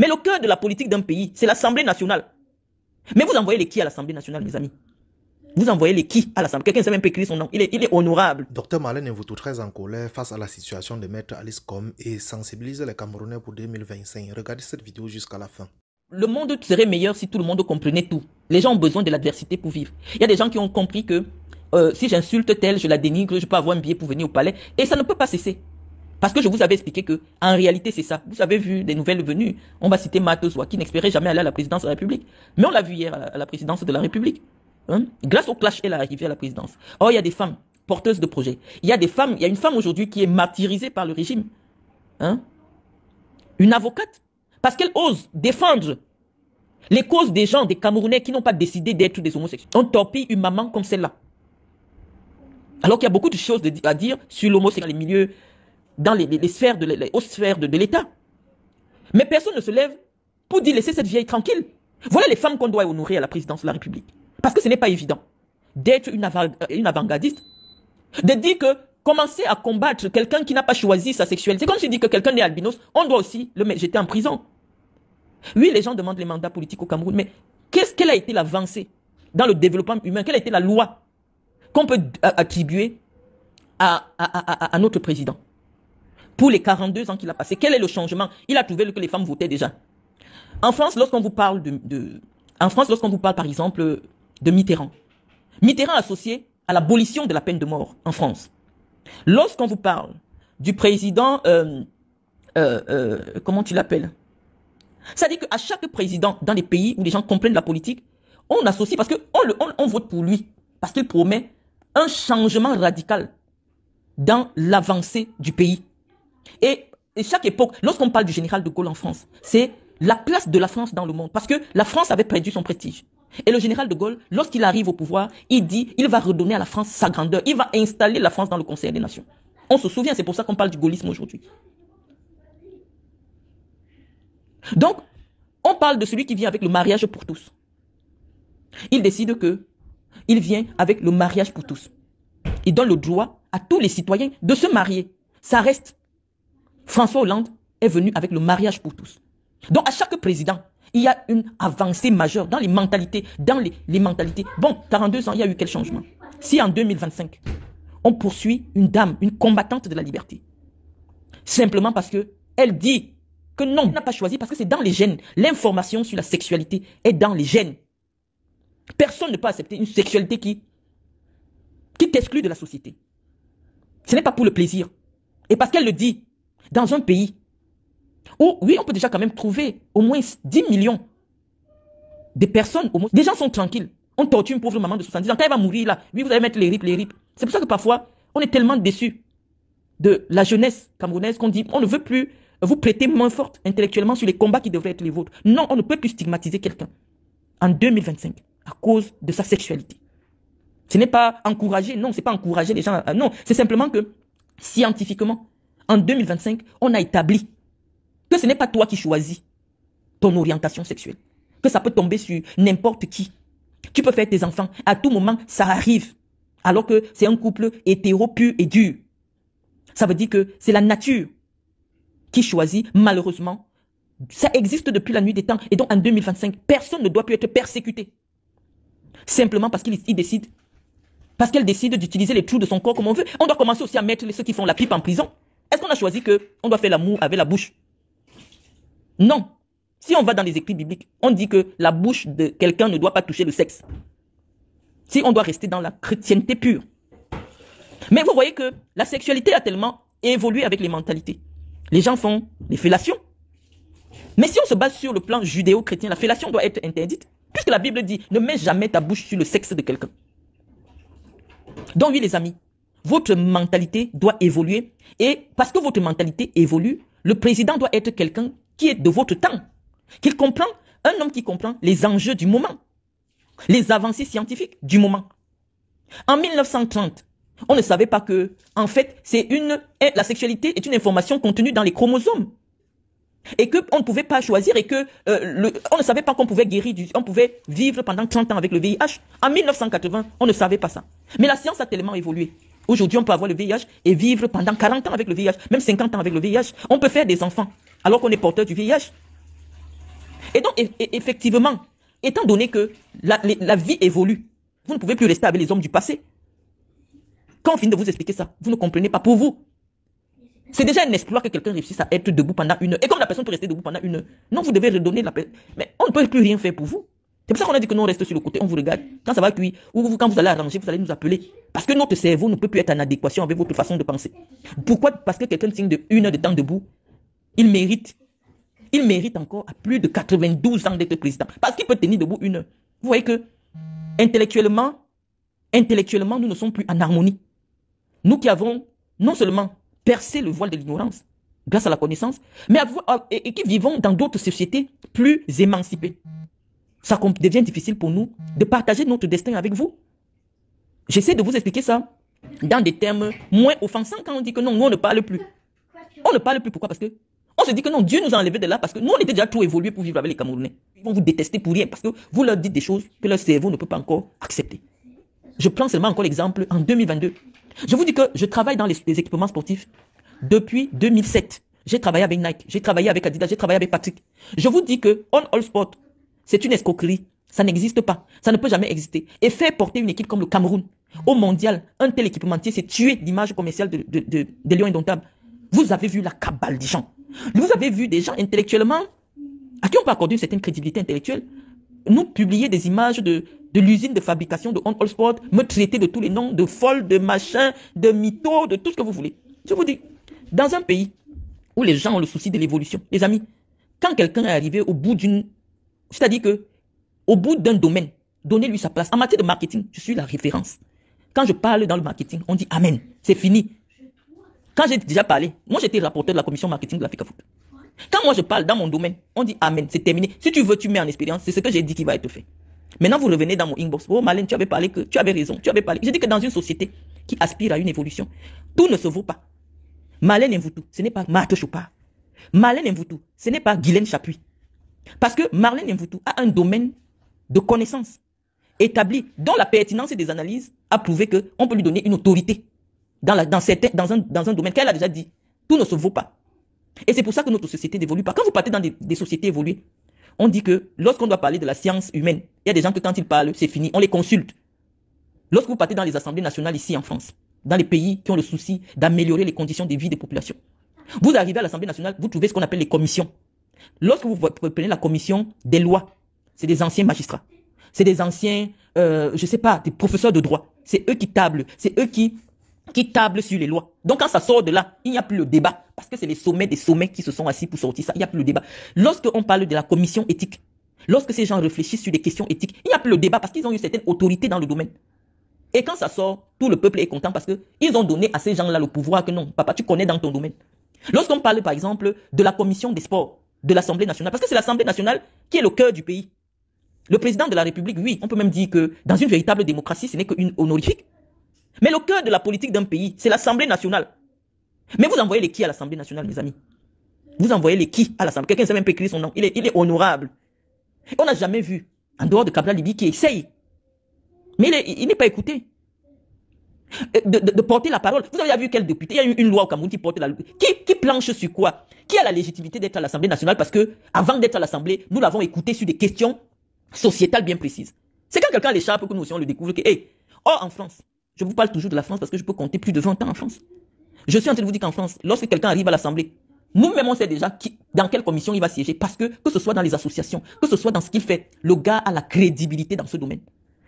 Mais le cœur de la politique d'un pays, c'est l'Assemblée nationale. Mais vous envoyez les qui à l'Assemblée nationale, mes amis? Vous envoyez les qui à l'Assemblée? Quelqu'un ne sait même pas écrire son nom. Il est honorable. Docteur Marlène Mvuto, très en colère face à la situation de Maître Alice Combes et sensibilise les Camerounais pour 2025. Regardez cette vidéo jusqu'à la fin. Le monde serait meilleur si tout le monde comprenait tout. Les gens ont besoin de l'adversité pour vivre. Il y a des gens qui ont compris que si j'insulte telle, je la dénigre, je peux avoir un billet pour venir au palais. Et ça ne peut pas cesser. Parce que je vous avais expliqué que, en réalité, c'est ça. Vous avez vu des nouvelles venues. On va citer Matoswa, qui n'espérait jamais aller à la présidence de la République. Mais on l'a vu hier à la présidence de la République. Hein? Grâce au clash, elle est arrivée à la présidence. Or, il y a des femmes porteuses de projets. Il y a une femme aujourd'hui qui est martyrisée par le régime. Hein? Une avocate. Parce qu'elle ose défendre les causes des gens, des Camerounais qui n'ont pas décidé d'être des homosexuels. On torpille une maman comme celle-là. Alors qu'il y a beaucoup de choses à dire sur l'homosexualité dans les milieux, dans les sphères, les hautes sphères de l'État. Mais personne ne se lève pour dire laisser cette vieille tranquille. Voilà les femmes qu'on doit honorer à la présidence de la République. Parce que ce n'est pas évident d'être une avant-gardiste, de dire que commencer à combattre quelqu'un qui n'a pas choisi sa sexualité. Comme je dis que quelqu'un est albinos, on doit aussi le jeter en prison. Oui, les gens demandent les mandats politiques au Cameroun, mais quelle a été l'avancée dans le développement humain? Quelle a été la loi qu'on peut attribuer à notre président pour les 42 ans qu'il a passé? Quel est le changement? Il a trouvé que les femmes votaient déjà. En France, lorsqu'on vous parle par exemple de Mitterrand, Mitterrand associé à l'abolition de la peine de mort en France. Lorsqu'on vous parle du président, comment tu l'appelles? C'est-à-dire qu'à chaque président dans les pays où les gens comprennent la politique, on associe parce qu'on vote pour lui, parce qu'il promet un changement radical dans l'avancée du pays. Et chaque époque, lorsqu'on parle du général de Gaulle en France, c'est la place de la France dans le monde, parce que la France avait perdu son prestige. Et le général de Gaulle, lorsqu'il arrive au pouvoir, il dit, il va redonner à la France sa grandeur, il va installer la France dans le Conseil des Nations. On se souvient, c'est pour ça qu'on parle du gaullisme aujourd'hui. Donc, on parle de celui qui vient avec le mariage pour tous. Il décide il vient avec le mariage pour tous. Il donne le droit à tous les citoyens de se marier. Ça reste. François Hollande est venu avec le mariage pour tous. Donc, à chaque président, il y a une avancée majeure dans les mentalités, Bon, 42 ans, il y a eu quel changement? Si en 2025, on poursuit une dame, une combattante de la liberté, simplement parce qu'elle dit que non, elle n'a pas choisi, parce que c'est dans les gènes. L'information sur la sexualité est dans les gènes. Personne ne peut accepter une sexualité qui t'exclut de la société. Ce n'est pas pour le plaisir. Et parce qu'elle le dit, dans un pays où, oui, on peut déjà quand même trouver au moins 10 millions de personnes. Les gens sont tranquilles. On torture une pauvre maman de 70 ans. Quand elle va mourir là, oui, vous allez mettre les rips. C'est pour ça que parfois, on est tellement déçus de la jeunesse camerounaise qu'on dit, on ne veut plus vous prêter main forte intellectuellement sur les combats qui devraient être les vôtres. Non, on ne peut plus stigmatiser quelqu'un en 2025 à cause de sa sexualité. Ce n'est pas encourager, non, c'est pas encourager les gens. Non, c'est simplement que, scientifiquement, en 2025, on a établi que ce n'est pas toi qui choisis ton orientation sexuelle. Que ça peut tomber sur n'importe qui. Tu peux faire tes enfants. À tout moment, ça arrive. Alors que c'est un couple hétéro pur et dur. Ça veut dire que c'est la nature qui choisit, malheureusement. Ça existe depuis la nuit des temps. Et donc, en 2025, personne ne doit plus être persécuté. Simplement parce qu'il décide. Parce qu'elle décide d'utiliser les trous de son corps comme on veut. On doit commencer aussi à mettre ceux qui font la pipe en prison. Est-ce qu'on a choisi qu'on doit faire l'amour avec la bouche? Non. Si on va dans les écrits bibliques, on dit que la bouche de quelqu'un ne doit pas toucher le sexe. Si on doit rester dans la chrétienté pure. Mais vous voyez que la sexualité a tellement évolué avec les mentalités. Les gens font les fellations. Mais si on se base sur le plan judéo-chrétien, la fellation doit être interdite. Puisque la Bible dit, ne mets jamais ta bouche sur le sexe de quelqu'un. Donc oui les amis, votre mentalité doit évoluer. Et parce que votre mentalité évolue, le président doit être quelqu'un qui est de votre temps. Qu'il comprend, un homme qui comprend les enjeux du moment. Les avancées scientifiques du moment. En 1930, on ne savait pas que, en fait, la sexualité est une information contenue dans les chromosomes. Et qu'on ne pouvait pas choisir et que on ne savait pas qu'on pouvait on pouvait vivre pendant 30 ans avec le VIH. En 1980, on ne savait pas ça. Mais la science a tellement évolué. Aujourd'hui, on peut avoir le VIH et vivre pendant 40 ans avec le VIH, même 50 ans avec le VIH. On peut faire des enfants alors qu'on est porteur du VIH. Et donc, effectivement, étant donné que la vie évolue, vous ne pouvez plus rester avec les hommes du passé. Quand on finit de vous expliquer ça, vous ne comprenez pas pour vous. C'est déjà un exploit que quelqu'un réussisse à être debout pendant 1 heure. Et comme la personne peut rester debout pendant 1 heure, non, vous devez redonner la personne. Mais on ne peut plus rien faire pour vous. C'est pour ça qu'on a dit que nous on reste sur le côté, on vous regarde. Quand ça va cuire, ou quand vous allez arranger, vous allez nous appeler. Parce que notre cerveau ne peut plus être en adéquation avec votre façon de penser. Pourquoi? Parce que quelqu'un signe de 1 heure de temps debout, il mérite encore à plus de 92 ans d'être président. Parce qu'il peut tenir debout 1 heure. Vous voyez que, intellectuellement, nous ne sommes plus en harmonie. Nous qui avons non seulement percé le voile de l'ignorance grâce à la connaissance, mais et qui vivons dans d'autres sociétés plus émancipées. Ça devient difficile pour nous de partager notre destin avec vous. J'essaie de vous expliquer ça dans des termes moins offensants quand on dit que non, nous on ne parle plus. On ne parle plus, pourquoi? Parce que on se dit que non, Dieu nous a enlevés de là parce que nous on était déjà trop évolués pour vivre avec les Camerounais. Ils vont vous détester pour rien parce que vous leur dites des choses que leur cerveau ne peut pas encore accepter. Je prends seulement encore l'exemple en 2022. Je vous dis que je travaille dans les équipements sportifs depuis 2007. J'ai travaillé avec Nike, j'ai travaillé avec Adidas, j'ai travaillé avec Patrick. Je vous dis que On All Sport, c'est une escroquerie. Ça n'existe pas. Ça ne peut jamais exister. Et faire porter une équipe comme le Cameroun au mondial, un tel équipementier, c'est tuer l'image commerciale de Lions Indomptables. Vous avez vu la cabale des gens. Vous avez vu des gens intellectuellement à qui on peut accorder une certaine crédibilité intellectuelle. Nous publier des images de l'usine de fabrication de On All Sport, me traiter de tous les noms, de folle, de machin, de mytho, de tout ce que vous voulez. Je vous dis, dans un pays où les gens ont le souci de l'évolution, les amis, quand quelqu'un est arrivé au bout c'est-à-dire que, au bout d'un domaine, donnez-lui sa place. En matière de marketing, je suis la référence. Quand je parle dans le marketing, on dit Amen, c'est fini. Quand j'ai déjà parlé, moi j'étais rapporteur de la commission marketing de l'Africa Foot. Quand moi je parle dans mon domaine, on dit Amen, c'est terminé. Si tu veux, tu mets en expérience, c'est ce que j'ai dit qui va être fait. Maintenant, vous revenez dans mon inbox. Oh Marlène, tu avais parlé que tu avais raison, tu avais parlé. J'ai dit que dans une société qui aspire à une évolution, tout ne se vaut pas. Marlène Mvoutou, ce n'est pas Marthe Chopard. Marlène Mvoutou, ce n'est pas Guylaine Chapuis. Parce que Marlène Mvoutou a un domaine de connaissances établi, dont la pertinence des analyses a prouvé qu'on peut lui donner une autorité dans un domaine qu'elle a déjà dit. Tout ne se vaut pas. Et c'est pour ça que notre société n'évolue pas. Quand vous partez dans des sociétés évoluées, on dit que lorsqu'on doit parler de la science humaine, il y a des gens que quand ils parlent, c'est fini, on les consulte. Lorsque vous partez dans les assemblées nationales ici en France, dans les pays qui ont le souci d'améliorer les conditions de vie des populations, vous arrivez à l'Assemblée nationale, vous trouvez ce qu'on appelle les commissions. Lorsque vous prenez la commission des lois, c'est des anciens magistrats, c'est des anciens, je sais pas, des professeurs de droit. C'est eux qui tablent, c'est eux qui tablent sur les lois. Donc quand ça sort de là, il n'y a plus le débat, parce que c'est les sommets des sommets qui se sont assis pour sortir ça, il n'y a plus le débat. Lorsqu'on parle de la commission éthique, lorsque ces gens réfléchissent sur des questions éthiques, il n'y a plus le débat parce qu'ils ont une certaine autorité dans le domaine. Et quand ça sort, tout le peuple est content parce qu'ils ont donné à ces gens-là le pouvoir que non, papa, tu connais dans ton domaine. Lorsqu'on parle par exemple de la commission des sports, de l'Assemblée nationale, parce que c'est l'Assemblée nationale qui est le cœur du pays. Le président de la République, oui, on peut même dire que dans une véritable démocratie, ce n'est qu'une honorifique. Mais le cœur de la politique d'un pays, c'est l'Assemblée nationale. Mais vous envoyez les qui à l'Assemblée nationale, mes amis? Vous envoyez les qui à l'Assemblée? Quelqu'un sait même pas écrire son nom. Il est honorable. On n'a jamais vu, en dehors de Kabila Libi, qui essaye. Mais il n'est pas écouté. De porter la parole. Vous avez vu quel député? Il y a eu une loi au Cameroun qui porte la loi. Qui planche sur quoi? Qui a la légitimité d'être à l'Assemblée nationale? Parce que avant d'être à l'Assemblée, nous l'avons écouté sur des questions sociétales bien précises. C'est quand quelqu'un l'échappe que nous aussi on le découvre que, hey, en France, je vous parle toujours de la France parce que je peux compter plus de 20 ans en France. Je suis en train de vous dire qu'en France, lorsque quelqu'un arrive à l'Assemblée, nous-mêmes on sait déjà dans quelle commission il va siéger parce que ce soit dans les associations, que ce soit dans ce qu'il fait, le gars a la crédibilité dans ce domaine.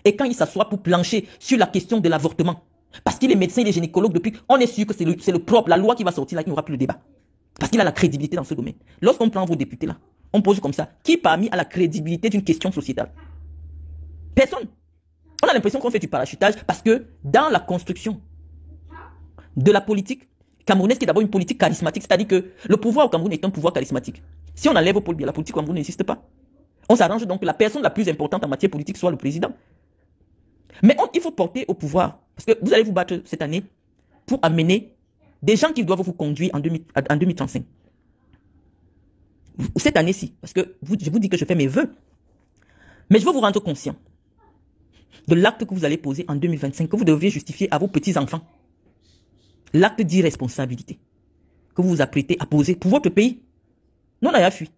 Et quand il s'assoit pour plancher sur la question de l'avortement, parce qu'il est médecin, il est gynécologue depuis, on est sûr que c'est le propre, la loi qui va sortir là, il n'y aura plus le débat. Parce qu'il a la crédibilité dans ce domaine. Lorsqu'on prend vos députés là, on pose comme ça, qui parmi a la crédibilité d'une question sociétale? Personne. On a l'impression qu'on fait du parachutage parce que dans la construction de la politique camerounaise, qui est d'abord une politique charismatique, c'est-à-dire que le pouvoir au Cameroun est un pouvoir charismatique. Si on enlève Paul Biya, la politique au Cameroun n'existe pas. On s'arrange donc que la personne la plus importante en matière politique soit le président. Mais il faut porter au pouvoir, parce que vous allez vous battre cette année pour amener des gens qui doivent vous conduire en 2035. Cette année-ci, parce que je vous dis que je fais mes vœux, mais je veux vous rendre conscient de l'acte que vous allez poser en 2025, que vous devez justifier à vos petits-enfants. L'acte d'irresponsabilité que vous vous apprêtez à poser pour votre pays. Non, on a fui.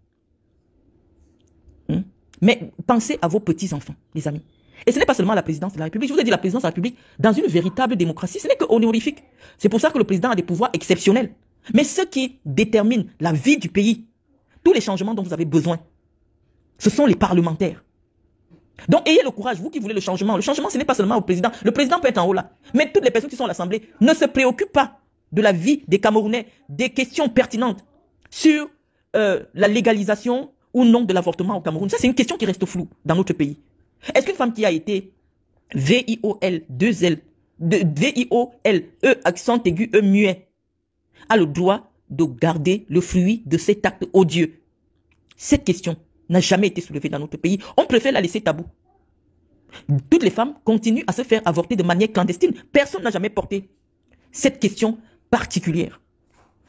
Mais pensez à vos petits-enfants, les amis. Et ce n'est pas seulement la présidence de la République. Je vous ai dit la présidence de la République dans une véritable démocratie. Ce n'est que honorifique. C'est pour ça que le président a des pouvoirs exceptionnels. Mais ce qui détermine la vie du pays, tous les changements dont vous avez besoin, ce sont les parlementaires. Donc ayez le courage, vous qui voulez le changement. Le changement, ce n'est pas seulement au président. Le président peut être en haut là. Mais toutes les personnes qui sont à l'Assemblée ne se préoccupent pas de la vie des Camerounais, des questions pertinentes sur la légalisation ou non de l'avortement au Cameroun. Ça, c'est une question qui reste floue dans notre pays. Est-ce qu'une femme qui a été VIOL, accent aigu, E muet, a le droit de garder le fruit de cet acte odieux? Cette question n'a jamais été soulevée dans notre pays. On préfère la laisser tabou. Toutes les femmes continuent à se faire avorter de manière clandestine. Personne n'a jamais porté cette question particulière.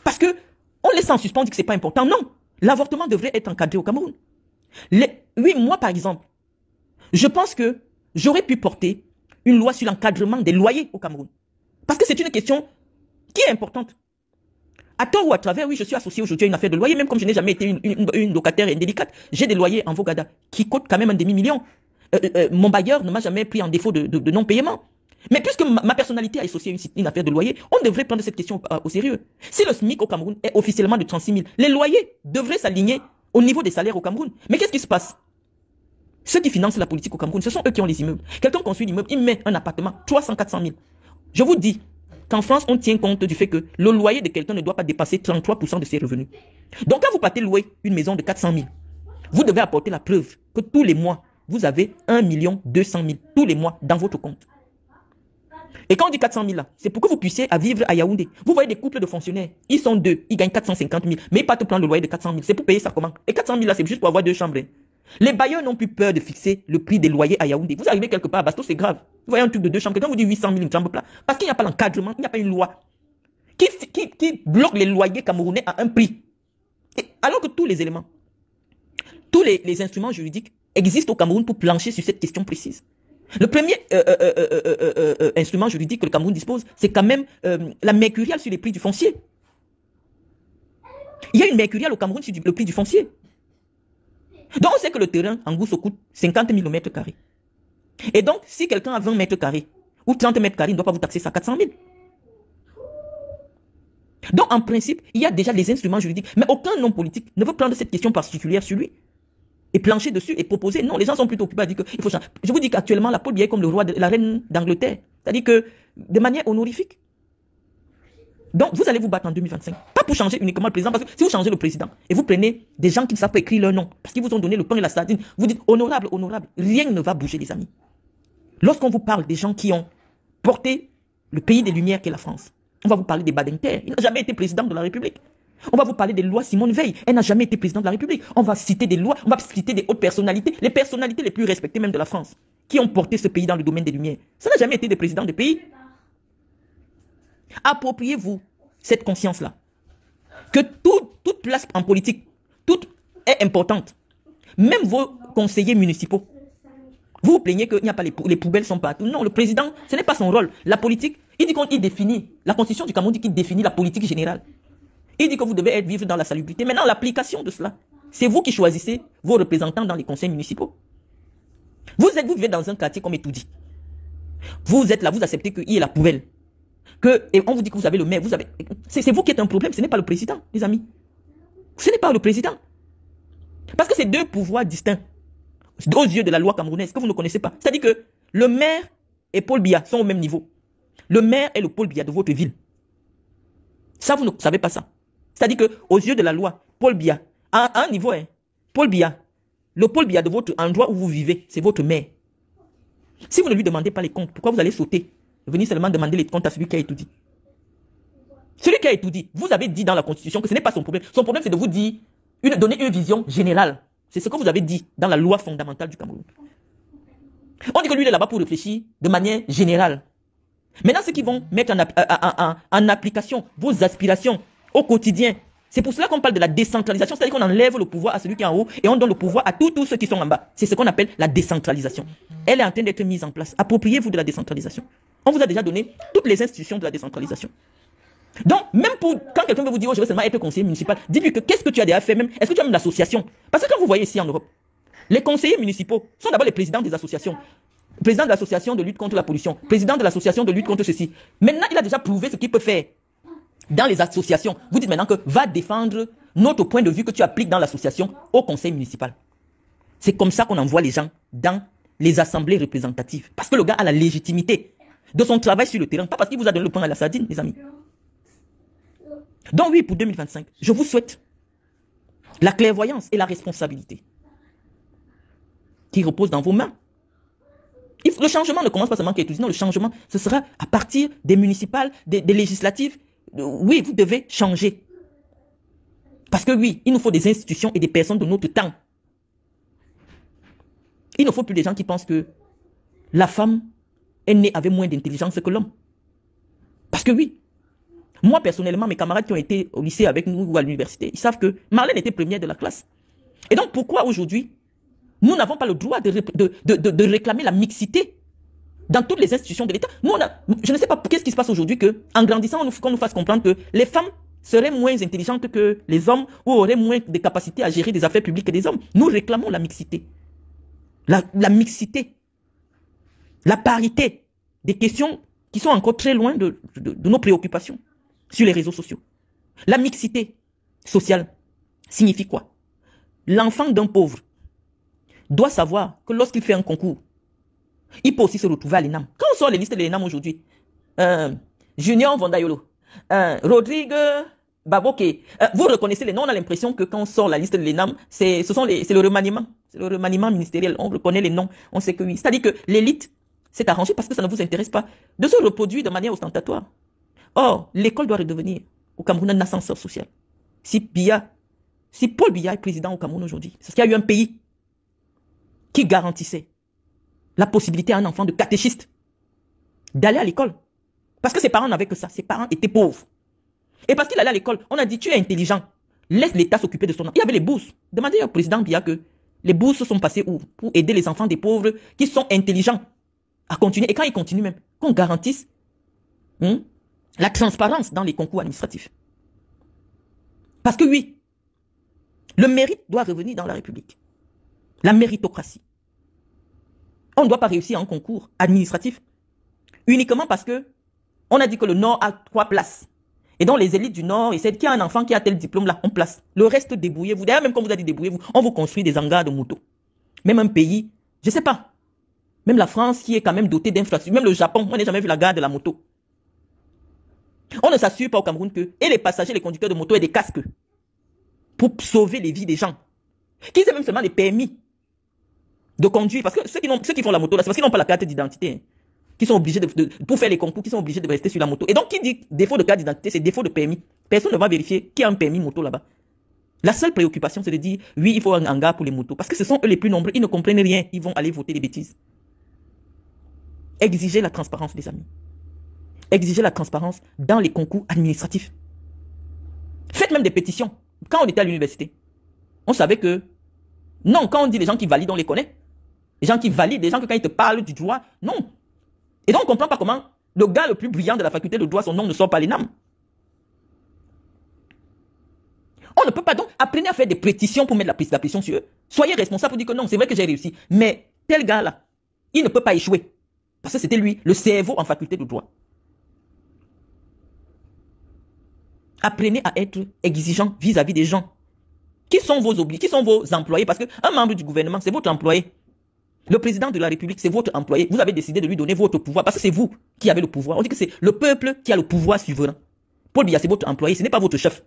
Parce que on laisse en suspens, on dit que ce n'est pas important. Non, l'avortement devrait être encadré au Cameroun. Oui, moi par exemple, je pense que j'aurais pu porter une loi sur l'encadrement des loyers au Cameroun. Parce que c'est une question qui est importante. À tort ou à travers, oui, je suis associé aujourd'hui à une affaire de loyer, même comme je n'ai jamais été une locataire indélicate. J'ai des loyers en Vogada qui coûtent quand même un demi-million. Mon bailleur ne m'a jamais pris en défaut de non-paiement. Mais puisque ma personnalité a associé une affaire de loyer, on devrait prendre cette question au sérieux. Si le SMIC au Cameroun est officiellement de 36 000, les loyers devraient s'aligner au niveau des salaires au Cameroun. Mais qu'est-ce qui se passe? Ceux qui financent la politique au Cameroun, ce sont eux qui ont les immeubles. Quelqu'un construit l'immeuble, il met un appartement, 300, 400 000. Je vous dis qu'en France, on tient compte du fait que le loyer de quelqu'un ne doit pas dépasser 33% de ses revenus. Donc quand vous partez louer une maison de 400 000, vous devez apporter la preuve que tous les mois, vous avez 1 200 000 tous les mois dans votre compte. Et quand on dit 400 000 là, c'est pour que vous puissiez vivre à Yaoundé. Vous voyez des couples de fonctionnaires, ils sont deux, ils gagnent 450 000, mais ils partent prendre le loyer de 400 000. C'est pour payer ça comment? Et 400 000 là, c'est juste pour avoir 2 chambres. Les bailleurs n'ont plus peur de fixer le prix des loyers à Yaoundé. Vous arrivez quelque part à Bastos, c'est grave. Vous voyez un truc de 2 chambres, quelqu'un vous dit 800 000 une chambre plat. Parce qu'il n'y a pas l'encadrement, il n'y a pas une loi qui bloque les loyers camerounais à un prix. Et alors que tous les éléments, tous les instruments juridiques existent au Cameroun pour plancher sur cette question précise. Le premier instrument juridique que le Cameroun dispose, c'est quand même la mercuriale sur les prix du foncier. Il y a une mercuriale au Cameroun sur le prix du foncier. Donc on sait que le terrain en Gousso coûte 50 000 au mètre carré. Et donc si quelqu'un a 20 mètres carrés ou 30 mètres carrés, il ne doit pas vous taxer ça 400 000. Donc en principe, il y a déjà les instruments juridiques. Mais aucun homme politique ne veut prendre cette question particulière sur lui et plancher dessus et proposer. Non, les gens sont plutôt occupés à dire qu'il faut changer. Je vous dis qu'actuellement, la Paul Biya est comme le roi la reine d'Angleterre. C'est-à-dire que de manière honorifique. Donc, vous allez vous battre en 2025. Pas pour changer uniquement le président, parce que si vous changez le président et vous prenez des gens qui ne savent pas écrire leur nom, parce qu'ils vous ont donné le pain et la sardine, vous dites honorable, honorable, rien ne va bouger, les amis. Lorsqu'on vous parle des gens qui ont porté le pays des Lumières qu'est la France, on va vous parler des Badinter. Il n'a jamais été président de la République. On va vous parler des lois Simone Veil. Elle n'a jamais été présidente de la République. On va citer des lois, on va citer des hautes personnalités, les personnalités les plus respectées même de la France, qui ont porté ce pays dans le domaine des Lumières. Ça n'a jamais été des présidents de pays. Appropriez-vous cette conscience-là. Que toute place en politique, toute est importante. Même vos conseillers municipaux. Vous vous plaignez qu'il n'y a pas les poubelles sont partout. Non, le président, ce n'est pas son rôle. La politique, il dit qu'il définit, la constitution du Cameroun dit qu'il définit la politique générale. Il dit que vous devez vivre dans la salubrité. Maintenant, l'application de cela, c'est vous qui choisissez vos représentants dans les conseils municipaux. Vous vivez dans un quartier comme Etoudi. Vous êtes là, vous acceptez qu'il y ait la poubelle. Et on vous dit que vous avez le maire. C'est vous qui êtes un problème, ce n'est pas le président, les amis. Ce n'est pas le président. Parce que c'est deux pouvoirs distincts aux yeux de la loi camerounaise que vous ne connaissez pas. C'est-à-dire que le maire et Paul Biya sont au même niveau. Le maire est le Paul Biya de votre ville. Ça, vous ne savez pas ça. C'est-à-dire qu'aux yeux de la loi, Paul Biya, à un niveau, Paul Biya, le Paul Biya de votre endroit où vous vivez, c'est votre maire. Si vous ne lui demandez pas les comptes, pourquoi vous allez sauter? Venir seulement demander les comptes à celui qui a tout dit. Celui qui a tout dit, vous avez dit dans la Constitution que ce n'est pas son problème. Son problème, c'est de vous dire, donner une vision générale. C'est ce que vous avez dit dans la loi fondamentale du Cameroun. On dit que lui, il est là-bas pour réfléchir de manière générale. Maintenant, ceux qui vont mettre en application vos aspirations au quotidien, c'est pour cela qu'on parle de la décentralisation, c'est-à-dire qu'on enlève le pouvoir à celui qui est en haut et on donne le pouvoir à tous ceux qui sont en bas. C'est ce qu'on appelle la décentralisation. Elle est en train d'être mise en place. Appropriez-vous de la décentralisation. On vous a déjà donné toutes les institutions de la décentralisation. Donc, même quand quelqu'un veut vous dire, oh, je veux seulement être conseiller municipal, dites-lui que qu'est-ce que tu as déjà fait même. Est-ce que tu as même l'association? Parce que quand vous voyez ici en Europe, Les conseillers municipaux sont d'abord les présidents des associations. Président de l'association de lutte contre la pollution, président de l'association de lutte contre ceci. Maintenant, il a déjà prouvé ce qu'il peut faire dans les associations. Vous dites maintenant que va défendre notre point de vue que tu appliques dans l'association au conseil municipal. C'est comme ça qu'on envoie les gens dans les assemblées représentatives. Parce que le gars a la légitimité de son travail sur le terrain. Pas parce qu'il vous a donné le pain à la sardine, les amis. Donc oui, pour 2025, je vous souhaite la clairvoyance et la responsabilité qui reposent dans vos mains. Le changement ne commence pas seulement qu'à non, le changement, ce sera à partir des municipales, des législatives. Oui, vous devez changer. Parce que oui, il nous faut des institutions et des personnes de notre temps. Il ne faut plus des gens qui pensent que la femme est née avec moins d'intelligence que l'homme. Parce que oui, moi personnellement, mes camarades qui ont été au lycée avec nous ou à l'université, ils savent que Marlène était première de la classe. Et donc pourquoi aujourd'hui, nous n'avons pas le droit de réclamer la mixité dans toutes les institutions de l'État? Je ne sais pas qu'est-ce qui se passe aujourd'hui qu'en grandissant, qu'on nous fasse comprendre que les femmes seraient moins intelligentes que les hommes ou auraient moins de capacité à gérer des affaires publiques que des hommes. Nous réclamons la mixité. La mixité. La parité. Des questions qui sont encore très loin de nos préoccupations sur les réseaux sociaux. La mixité sociale signifie quoi? L'enfant d'un pauvre doit savoir que lorsqu'il fait un concours, il peut aussi se retrouver à l'ENAM. Quand on sort les listes de l'ENAM aujourd'hui, Junior Vondayolo, Rodrigue Baboke, vous reconnaissez les noms, on a l'impression que quand on sort la liste de l'ENAM, c'est le remaniement. C'est le remaniement ministériel, on reconnaît les noms, on sait que oui. C'est-à-dire que l'élite s'est arrangée parce que ça ne vous intéresse pas de se reproduire de manière ostentatoire. Or, l'école doit redevenir au Cameroun un ascenseur social. Si Paul Biya est président au Cameroun aujourd'hui, c'est parce qu'il y a eu un pays qui garantissait la possibilité à un enfant de catéchiste d'aller à l'école. Parce que ses parents n'avaient que ça. Ses parents étaient pauvres. Et parce qu'il allait à l'école, on a dit, tu es intelligent. Laisse l'État s'occuper de son enfant. Il y avait les bourses. Demandez au président Biya que les bourses sont passées où? Pour aider les enfants des pauvres qui sont intelligents à continuer. Et quand ils continuent même, qu'on garantisse la transparence dans les concours administratifs. Parce que oui, le mérite doit revenir dans la République. La méritocratie. On ne doit pas réussir en concours administratif uniquement parce que on a dit que le Nord a 3 places. Et donc les élites du Nord essaient qu'il y a un enfant qui a tel diplôme là, on place. Le reste, débrouillez-vous. D'ailleurs, même quand vous avez dit débrouillez-vous, on vous construit des hangars de motos. Même un pays, je ne sais pas. Même la France qui est quand même dotée d'infrastructures. Même le Japon, on n'a jamais vu la gare de la moto. On ne s'assure pas au Cameroun que et les passagers, les conducteurs de moto aient des casques pour sauver les vies des gens. Qu'ils aient même seulement les permis de conduire. Parce que ceux qui font la moto là, c'est parce qu'ils n'ont pas la carte d'identité. Hein, qui sont obligés pour faire les concours, qui sont obligés de rester sur la moto. Et donc, qui dit défaut de carte d'identité, c'est défaut de permis. Personne ne va vérifier qui a un permis moto là-bas. La seule préoccupation, c'est de dire, oui, il faut un hangar pour les motos. Parce que ce sont eux les plus nombreux, ils ne comprennent rien, ils vont aller voter des bêtises. Exigez la transparence, les amis. Exigez la transparence dans les concours administratifs. Faites même des pétitions. Quand on était à l'université, on savait que, non, quand on dit les gens qui valident, on les connaît. Les gens qui valident, les gens que quand ils te parlent du droit, non. Et donc on ne comprend pas comment le gars le plus brillant de la faculté de droit, son nom ne sort pas l'ENAM. On ne peut pas donc apprenez à faire des pétitions pour mettre la pression sur eux. Soyez responsable pour dire que non, c'est vrai que j'ai réussi. Mais tel gars-là, il ne peut pas échouer. Parce que c'était lui, le cerveau en faculté de droit. Apprenez à être exigeant vis-à-vis des gens. Qui sont vos obliges, qui sont vos employés? Parce qu'un membre du gouvernement, c'est votre employé. Le président de la République, c'est votre employé. Vous avez décidé de lui donner votre pouvoir parce que c'est vous qui avez le pouvoir. On dit que c'est le peuple qui a le pouvoir souverain. Paul Biya, c'est votre employé, ce n'est pas votre chef.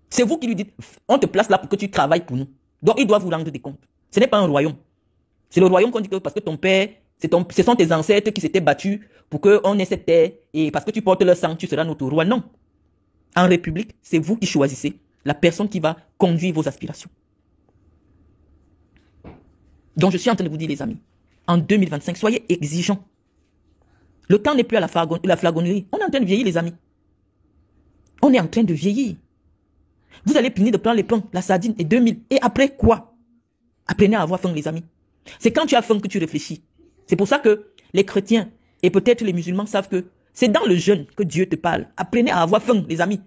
C'est vous qui lui dites, on te place là pour que tu travailles pour nous. Donc, il doit vous rendre des comptes. Ce n'est pas un royaume. C'est le royaume qu'on dit que parce que ton père, ce sont tes ancêtres qui s'étaient battus pour qu'on ait cette terre et parce que tu portes leur sang, tu seras notre roi. Non. En République, c'est vous qui choisissez la personne qui va conduire vos aspirations. Donc, je suis en train de vous dire, les amis, en 2025, soyez exigeants. Le temps n'est plus à la flagonnerie. On est en train de vieillir, les amis. On est en train de vieillir. Vous allez finir de prendre les pains, la sardine et 2000. Et après quoi? Apprenez à avoir faim, les amis. C'est quand tu as faim que tu réfléchis. C'est pour ça que les chrétiens et peut-être les musulmans savent que c'est dans le jeûne que Dieu te parle. Apprenez à avoir faim, les amis.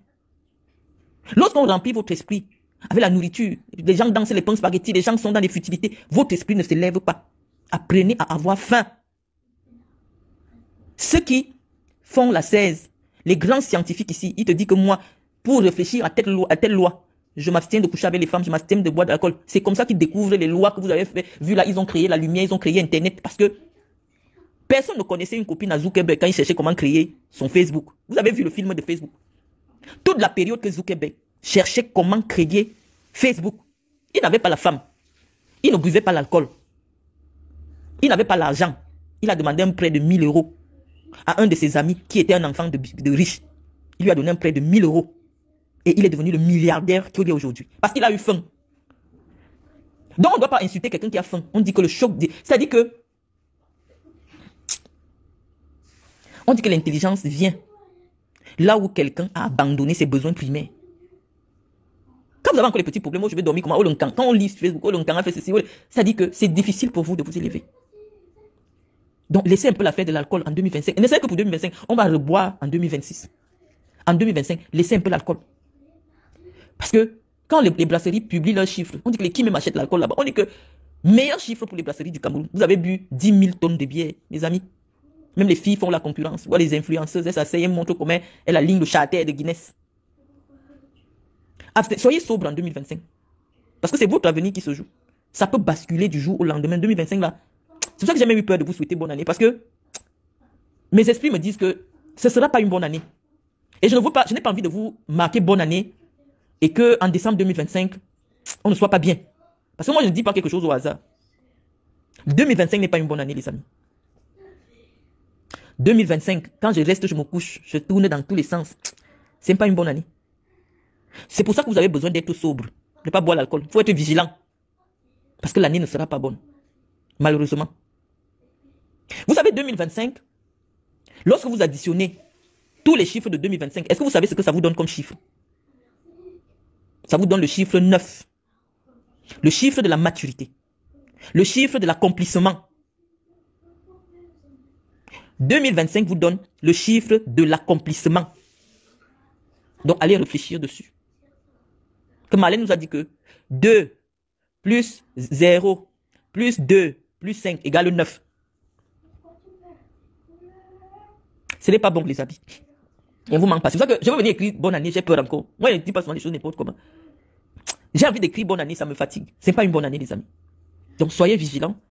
Lorsqu'on remplit votre esprit avec la nourriture. Les gens dansent les pains spaghettis, les gens sont dans les futilités. Votre esprit ne se lève pas. Apprenez à avoir faim. Ceux qui font la 16, les grands scientifiques ici, ils te disent que moi, pour réfléchir à telle loi, je m'abstiens de coucher avec les femmes, je m'abstiens de boire de l'alcool. C'est comme ça qu'ils découvrent les lois que vous avez fait. Vu là, ils ont créé la lumière, ils ont créé Internet. Parce que personne ne connaissait une copine à Zuckerberg quand il cherchait comment créer son Facebook. Vous avez vu le film de Facebook. Toute la période que Zuckerberg cherchait comment créer Facebook, il n'avait pas la femme. Il ne buvait pas l'alcool. Il n'avait pas l'argent. Il a demandé un prêt de 1000 euros à un de ses amis qui était un enfant de riche. Il lui a donné un prêt de 1000 euros. Et il est devenu le milliardaire qu'il est aujourd'hui. Parce qu'il a eu faim. Donc on ne doit pas insulter quelqu'un qui a faim. On dit que le choc... C'est-à-dire que... On dit que l'intelligence vient là où quelqu'un a abandonné ses besoins primaires. Quand vous avez encore les petits problèmes, je vais dormir comment? Quand on lit Facebook, a fait ceci, ça dit que c'est difficile pour vous de vous élever. Donc laissez un peu l'affaire de l'alcool en 2025. Et ne serait que pour 2025, on va reboire en 2026. En 2025, laissez un peu l'alcool. Parce que quand les brasseries publient leurs chiffres, on dit que qui même achète l'alcool là-bas, on dit que meilleur chiffre pour les brasseries du Cameroun. Vous avez bu 10 000 tonnes de bière, mes amis. Même les filles font la concurrence. Voilà, les influenceuses, elles s'asseyent, elles montrent comment elles alignent le charter de Guinness. Soyez sobre en 2025. Parce que c'est votre avenir qui se joue. Ça peut basculer du jour au lendemain. 2025 là. C'est pour ça que j'ai même eu peur de vous souhaiter bonne année. Parce que mes esprits me disent que ce ne sera pas une bonne année. Et je n'ai pas envie de vous marquer bonne année et qu'en décembre 2025, on ne soit pas bien. Parce que moi, je ne dis pas quelque chose au hasard. 2025 n'est pas une bonne année, les amis. 2025, quand je reste, je me couche, je tourne dans tous les sens. Ce n'est pas une bonne année. C'est pour ça que vous avez besoin d'être sobre. Ne pas boire l'alcool. Il faut être vigilant. Parce que l'année ne sera pas bonne. Malheureusement. Vous savez, 2025, lorsque vous additionnez tous les chiffres de 2025, est-ce que vous savez ce que ça vous donne comme chiffre? Ça vous donne le chiffre 9. Le chiffre de la maturité. Le chiffre de l'accomplissement. 2025 vous donne le chiffre de l'accomplissement. Donc, allez réfléchir dessus. Que Marlène nous a dit que 2 plus 0 plus 2 plus 5 égale 9. Ce n'est pas bon, les amis. On vous manque pas. C'est pour ça que je veux venir écrire bonne année, j'ai peur encore. Moi, je ne dis pas souvent les choses n'importe comment. J'ai envie d'écrire bonne année, ça me fatigue. Ce n'est pas une bonne année, les amis. Donc, soyez vigilants.